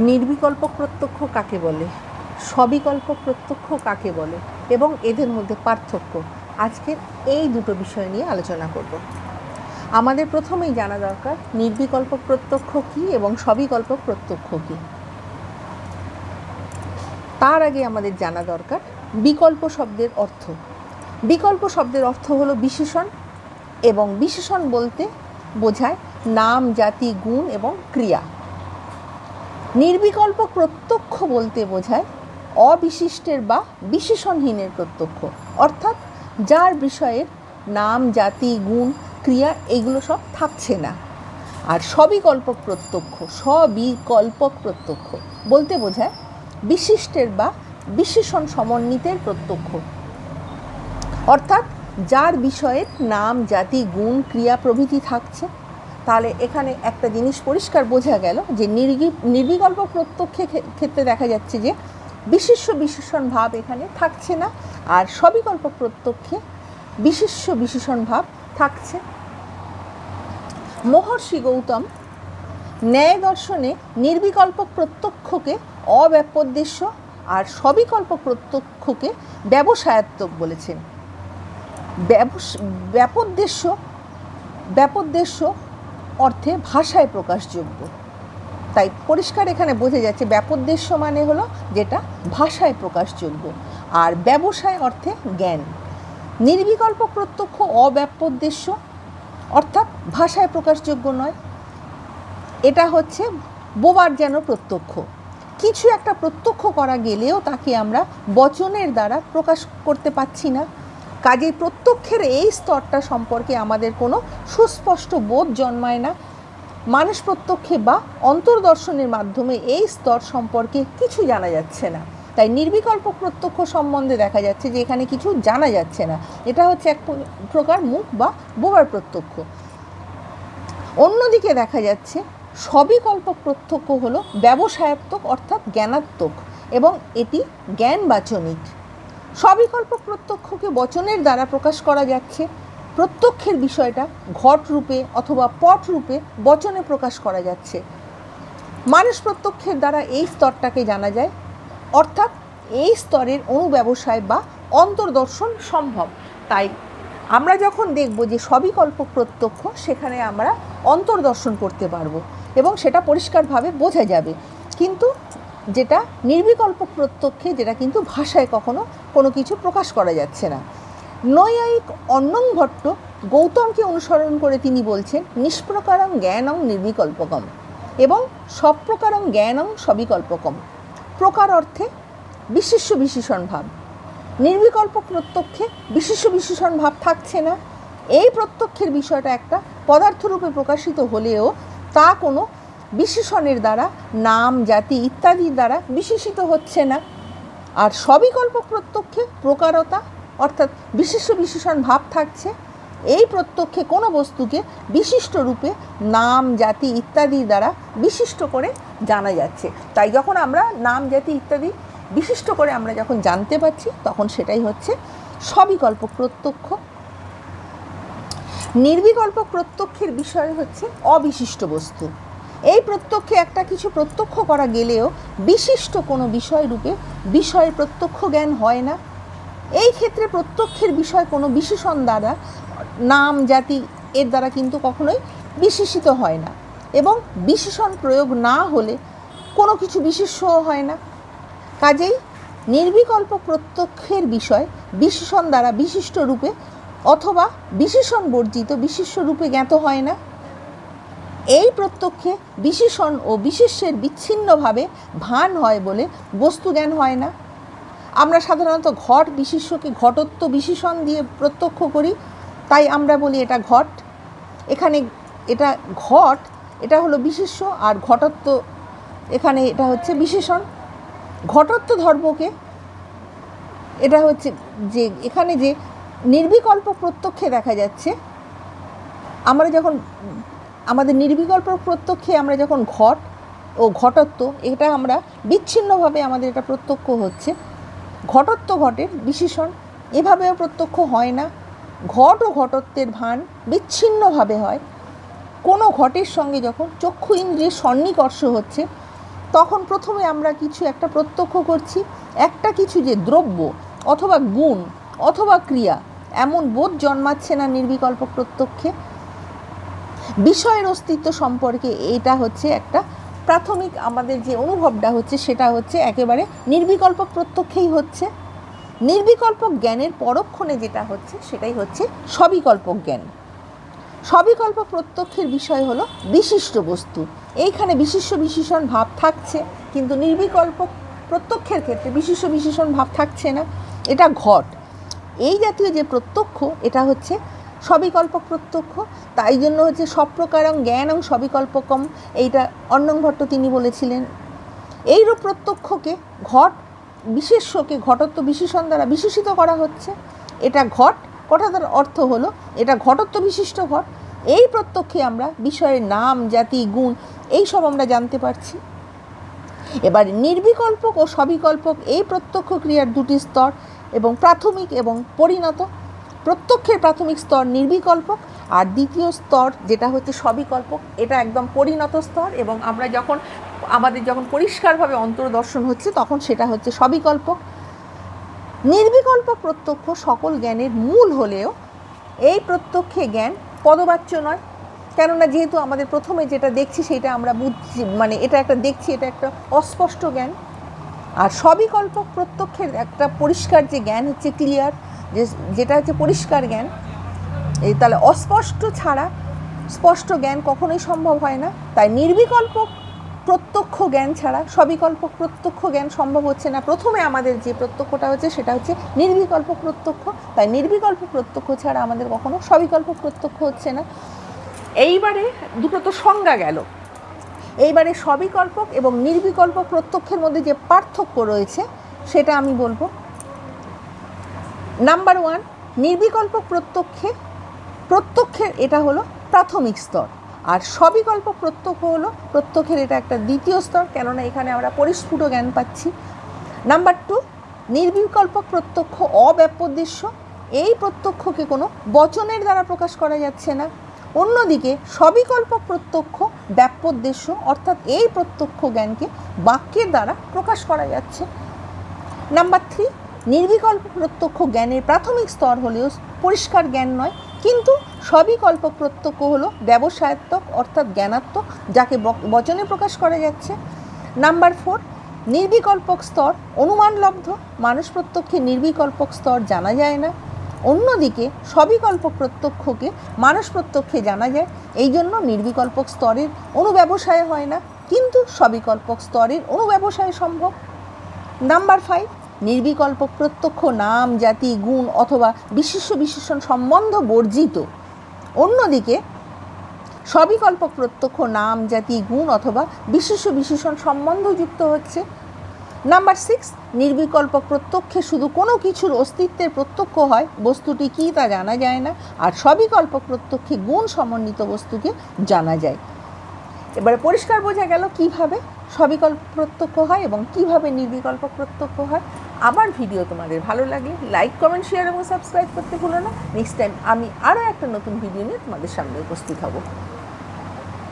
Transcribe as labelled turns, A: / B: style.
A: নির্বিকল্প প্রত্যক্ষ কাকে বলে, সবিকল্প প্রত্যক্ষ কাকে বলে এবং এদের মধ্যে পার্থক্য, আজকের এই দুটো বিষয় নিয়ে আলোচনা করব। আমাদের প্রথমেই জানা দরকার নির্বিকল্প প্রত্যক্ষ কী এবং সবিকল্প প্রত্যক্ষ কী। তার আগে আমাদের জানা দরকার বিকল্প শব্দের অর্থ। বিকল্প শব্দের অর্থ হলো বিশেষণ, এবং বিশেষণ বলতে বোঝায় নাম, জাতি, গুণ এবং ক্রিয়া। নির্বিকল্প প্রত্যক্ষ বলতে বোঝায় অবিশিষ্টের বা বিশেষণহীনের প্রত্যক্ষ, অর্থাৎ যার বিষয়ের নাম, জাতি, গুণ, ক্রিয়া এগুলো সব থাকছে না। আর সবিকল্প প্রত্যক্ষ বলতে বোঝায় বিশিষ্টের বা বিশেষণ সমন্বিতের প্রত্যক্ষ, অর্থাৎ যার বিষয়ের নাম, জাতি, গুণ, ক্রিয়া প্রভৃতি থাকছে। তাহলে এখানে একটা জিনিস পরিষ্কার বোঝা গেল যে নির্বিকল্প প্রত্যক্ষের ক্ষেত্রে দেখা যাচ্ছে যে বিশেষ্য বিশেষণ ভাব এখানে থাকছে না, আর সবিকল্প প্রত্যক্ষে বিশেষ্য বিশেষণ ভাব থাকছে। মহর্ষি গৌতম ন্যায় দর্শনে নির্বিকল্প প্রত্যক্ষকে অব্যাপোদ্দেশ্য আর সবিকল্প প্রত্যক্ষকে ব্যবসায়াত্মক বলেছেন। ব্যাপোদ্দেশ্য অর্থে ভাষায় প্রকাশযোগ্য। তাই পরিষ্কার এখানে বোঝা যাচ্ছে ব্যাপোদ্দেশ্য মানে হলো যেটা ভাষায় প্রকাশযোগ্য, আর ব্যবসায় অর্থে জ্ঞান। নির্বিকল্প প্রত্যক্ষ অব্যাপোদ্দেশ্য অর্থাৎ ভাষায় প্রকাশযোগ্য নয়, এটা হচ্ছে বোবার যেন প্রত্যক্ষ। কিছু একটা প্রত্যক্ষ করা গেলেও তাকে আমরা বচনের দ্বারা প্রকাশ করতে পারছি না। কাজেই প্রত্যক্ষের এই স্তরটা সম্পর্কে আমাদের কোনো সুস্পষ্ট বোধ জন্মায় না। মানুষ প্রত্যক্ষে বা অন্তর্দর্শনের মাধ্যমে এই স্তর সম্পর্কে কিছু জানা যাচ্ছে না। তাই নির্বিকল্প প্রত্যক্ষ সম্বন্ধে দেখা যাচ্ছে যে এখানে কিছু জানা যাচ্ছে না। এটা হচ্ছে এক প্রকার মুখ বা বোবার প্রত্যক্ষ। অন্যদিকে দেখা যাচ্ছে সবিকল্প প্রত্যক্ষ হলো ব্যবসায়াত্মক অর্থাৎ জ্ঞানাত্মক, এবং এটি জ্ঞানবাচনিক। সবিকল্প প্রত্যক্ষকে বচনের দ্বারা প্রকাশ করা যাচ্ছে। প্রত্যক্ষের বিষয়টা ঘট রূপে অথবা পট রূপে বচনে প্রকাশ করা যাচ্ছে। মানুষ প্রত্যক্ষের দ্বারা এই স্তরটাকে জানা যায়, অর্থাৎ এই স্তরের অনুব্যবসায় বা অন্তর্দর্শন সম্ভব। তাই আমরা যখন দেখব যে সবিকল্প প্রত্যক্ষ, সেখানে আমরা অন্তর্দর্শন করতে পারবো এবং সেটা পরিষ্কারভাবে বোঝা যাবে। কিন্তু যেটা নির্বিকল্প প্রত্যক্ষে, যেটা কিন্তু ভাষায় কখনো কোনো কিছু প্রকাশ করা যাচ্ছে না। নৈয়ায়িক অন্নং ভট্ট গৌতমকে অনুসরণ করে তিনি বলছেন নিষ্প্রকারং জ্ঞানং নির্বিকল্পকম এবং সপ্রকারং জ্ঞানং সবিকল্পকম। প্রকার অর্থে বিশেষ্য বিশেষণ ভাব। নির্বিকল্প প্রত্যক্ষে বিশেষ্য বিশেষণ ভাব থাকছে না। এই প্রত্যক্ষের বিষয়টা একটা পদার্থরূপে প্রকাশিত হলেও তা কোনো বিশেষণের দ্বারা, নাম, জাতি ইত্যাদির দ্বারা বিশেষিত হচ্ছে না। আর সবিকল্প প্রত্যক্ষে প্রকারতা অর্থাৎ বিশেষ্য বিশেষণ ভাব থাকছে। এই প্রত্যক্ষে কোনো বস্তুকে বিশিষ্ট রূপে নাম, জাতি ইত্যাদির দ্বারা বিশিষ্ট করে জানা যাচ্ছে। তাই যখন আমরা নাম, জাতি ইত্যাদি বিশিষ্ট করে আমরা যখন জানতে পারছি, তখন সেটাই হচ্ছে সবিকল্প প্রত্যক্ষ। নির্বিকল্প প্রত্যক্ষের বিষয় হচ্ছে অবিশিষ্ট বস্তু। এই প্রত্যক্ষে একটা কিছু প্রত্যক্ষ করা গেলেও বিশিষ্ট কোনো বিষয় রূপে বিষয়ের প্রত্যক্ষ জ্ঞান হয় না। এই ক্ষেত্রে প্রত্যক্ষের বিষয় কোনো বিশেষণ দ্বারা, নাম, জাতি এর দ্বারা কিন্তু কখনোই বিশেষিত হয় না, এবং বিশেষণ প্রয়োগ না হলে কোনো কিছু বিশেষ্যও হয় না। কাজেই নির্বিকল্প প্রত্যক্ষের বিষয় বিশেষণ দ্বারা বিশিষ্ট রূপে অথবা বিশেষণ বর্জিত বিশেষ্য রূপে জ্ঞাত হয় না। এই প্রত্যক্ষে বিশেষণ ও বিশেষ্যের বিচ্ছিন্নভাবে ভান হয় বলে বস্তু জ্ঞান হয় না। আমরা সাধারণত ঘট বিশেষ্যকে ঘটত্ব বিশেষণ দিয়ে প্রত্যক্ষ করি, তাই আমরা বলি এটা ঘট। এখানে এটা ঘট, এটা হলো বিশেষ্য, আর ঘটত্ব এখানে এটা হচ্ছে বিশেষণ। ঘটত্ব ধর্মকে এটা হচ্ছে যে এখানে যে নির্বিকল্প প্রত্যক্ষে দেখা যাচ্ছে, আমরা যখন আমাদের নির্বিকল্প প্রত্যক্ষে আমরা যখন ঘট ও ঘটত্ব এটা আমরা বিচ্ছিন্নভাবে আমাদের এটা প্রত্যক্ষ হচ্ছে। ঘটত্ব ঘটের বিশেষণ এভাবেও প্রত্যক্ষ হয় না। ঘট ও ঘটত্বের ভান বিচ্ছিন্নভাবে হয়। কোনো ঘটের সঙ্গে যখন চক্ষু ইন্দ্রিয়ের সন্নিকর্ষ হচ্ছে, তখন প্রথমে আমরা কিছু একটা প্রত্যক্ষ করছি, একটা কিছু যে দ্রব্য অথবা গুণ অথবা ক্রিয়া এমন বোধ জন্মাচ্ছে না নির্বিকল্প প্রত্যক্ষে। বিষয়ের অস্তিত্ব সম্পর্কে এটা হচ্ছে একটা প্রাথমিক আমাদের যে অনুভবটা হচ্ছে সেটা হচ্ছে একেবারে নির্বিকল্প প্রত্যক্ষেই হচ্ছে। নির্বিকল্পক জ্ঞানের পরক্ষণে যেটা হচ্ছে সেটাই হচ্ছে সবিকল্পক জ্ঞান। সবিকল্প প্রত্যক্ষের বিষয় হলো বিশিষ্ট বস্তু। এইখানে বিশিষ্ট বিশেষণ ভাব থাকছে, কিন্তু নির্বিকল্প প্রত্যক্ষের ক্ষেত্রে বিশিষ্ট বিশেষণ ভাব থাকছে না। এটা ঘট। এই জাতীয় যে প্রত্যক্ষ এটা হচ্ছে সবিকল্পক প্রত্যক্ষ। তাই জন্য হচ্ছে সপ্রকারং জ্ঞানং সবিকল্পকম, এইটা অর্ণং ভট্ট তিনি বলেছিলেন। এইরূপ প্রত্যক্ষকে ঘট বিশেষ্যকে ঘটত্ব বিশেষণ দ্বারা বিশেষিত করা হচ্ছে। এটা ঘট, কথাটার অর্থ হলো এটা ঘটত্ব বিশিষ্ট ঘট। এই প্রত্যক্ষে আমরা বিষয়ের নাম, জাতি, গুণ এইসব আমরা জানতে পারছি। এবার নির্বিকল্পক ও সবিকল্পক এই প্রত্যক্ষ ক্রিয়ার দুটি স্তর এবং প্রাথমিক এবং পরিণত। প্রত্যক্ষের প্রাথমিক স্তর নির্বিকল্পক, আর দ্বিতীয় স্তর যেটা হচ্ছে সবিকল্পক, এটা একদম পরিণত স্তর। এবং আমরা আমাদের যখন পরিষ্কারভাবে অন্তর্দর্শন হচ্ছে তখন সেটা হচ্ছে সবিকল্পক। নির্বিকল্প প্রত্যক্ষ সকল জ্ঞানের মূল হলেও এই প্রত্যক্ষে জ্ঞান পদবাচ্য নয়, কেননা যেহেতু আমাদের প্রথমে যেটা দেখছি সেটা আমরা বুঝছি, মানে এটা একটা দেখছি, এটা একটা অস্পষ্ট জ্ঞান। আর সবিকল্পক প্রত্যক্ষের একটা পরিষ্কার যে জ্ঞান হচ্ছে ক্লিয়ার, যেটা হচ্ছে পরিষ্কার জ্ঞান। তাহলে অস্পষ্ট ছাড়া স্পষ্ট জ্ঞান কখনোই সম্ভব হয় না। তাই নির্বিকল্পক প্রত্যক্ষ জ্ঞান ছাড়া সবিকল্পক প্রত্যক্ষ জ্ঞান সম্ভব হচ্ছে না। প্রথমে আমাদের যে প্রত্যক্ষটা হচ্ছে সেটা হচ্ছে নির্বিকল্প প্রত্যক্ষ। তাই নির্বিকল্প প্রত্যক্ষ ছাড়া আমাদের কখনো সবিকল্প প্রত্যক্ষ হচ্ছে না। এইবারে দুটো তো সংজ্ঞা গেল। এইবারে সবিকল্পক এবং নির্বিকল্প প্রত্যক্ষের মধ্যে যে পার্থক্য রয়েছে সেটা আমি বলবো। নাম্বার 1, নির্বিকল্পক প্রত্যক্ষের এটা হলো প্রাথমিক স্তর, আর সবিকল্প প্রত্যক্ষ হলো প্রত্যক্ষের এটা একটা দ্বিতীয় স্তর, কেননা এখানে আমরা পরিস্ফুট জ্ঞান পাচ্ছি। নাম্বার 2, নির্বিকল্পক প্রত্যক্ষ অব্যাপোদ্দেশ্য। এই প্রত্যক্ষকে কোনো বচনের দ্বারা প্রকাশ করা যাচ্ছে না। অন্যদিকে সবিকল্পক প্রত্যক্ষ ব্যাপোদ্দেশ্য, অর্থাৎ এই প্রত্যক্ষ জ্ঞানকে বাক্যের দ্বারা প্রকাশ করা যাচ্ছে। নাম্বার 3, নির্বিকল্প প্রত্যক্ষ জ্ঞানের প্রাথমিক স্তর হলেও পরিষ্কার জ্ঞান নয়, কিন্তু সবিকল্প প্রত্যক্ষ হলো ব্যবসায়াত্মক অর্থাৎ জ্ঞানাত্মক, যাকে বচনে প্রকাশ করা যাচ্ছে। নাম্বার 4, নির্বিকল্পক স্তর অনুমানলব্ধ। মানুষ প্রত্যক্ষে নির্বিকল্পক স্তর জানা যায় না। অন্যদিকে সবিকল্প প্রত্যক্ষকে মানুষ প্রত্যক্ষে জানা যায়, এই জন্য নির্বিকল্পক স্তরের অনুব্যবসায় হয় না, কিন্তু সবিকল্পক স্তরের অনুব্যবসায় সম্ভব। নাম্বার 5, নির্বিকল্প প্রত্যক্ষ নাম, জাতি, গুণ অথবা বিশিষ্ট বিশেষণ সম্বন্ধ বর্জিত। অন্যদিকে সবিকল্প প্রত্যক্ষ নাম, জাতি, গুণ অথবা বিশিষ্ট বিশেষণ সম্বন্ধযুক্ত হচ্ছে। নাম্বার 6, নির্বিকল্প প্রত্যক্ষে শুধু কোনো কিছুর অস্তিত্বের প্রত্যক্ষ হয়, বস্তুটি কী তা জানা যায় না। আর সবিকল্প প্রত্যক্ষে গুণ সমন্বিত বস্তুকে জানা যায়। এবারে পরিষ্কার বোঝা গেল কিভাবে সবিকল্প প্রত্যক্ষ হয় এবং কিভাবে নির্বিকল্প প্রত্যক্ষ হয়। আবার ভিডিও তোমাদের ভালো লাগলে লাইক, কমেন্ট, শেয়ার এবং সাবস্ক্রাইব করতে ভুলো না। নেক্সট টাইম আমি আরও একটা নতুন ভিডিও নিয়ে তোমাদের সামনে উপস্থিত হব।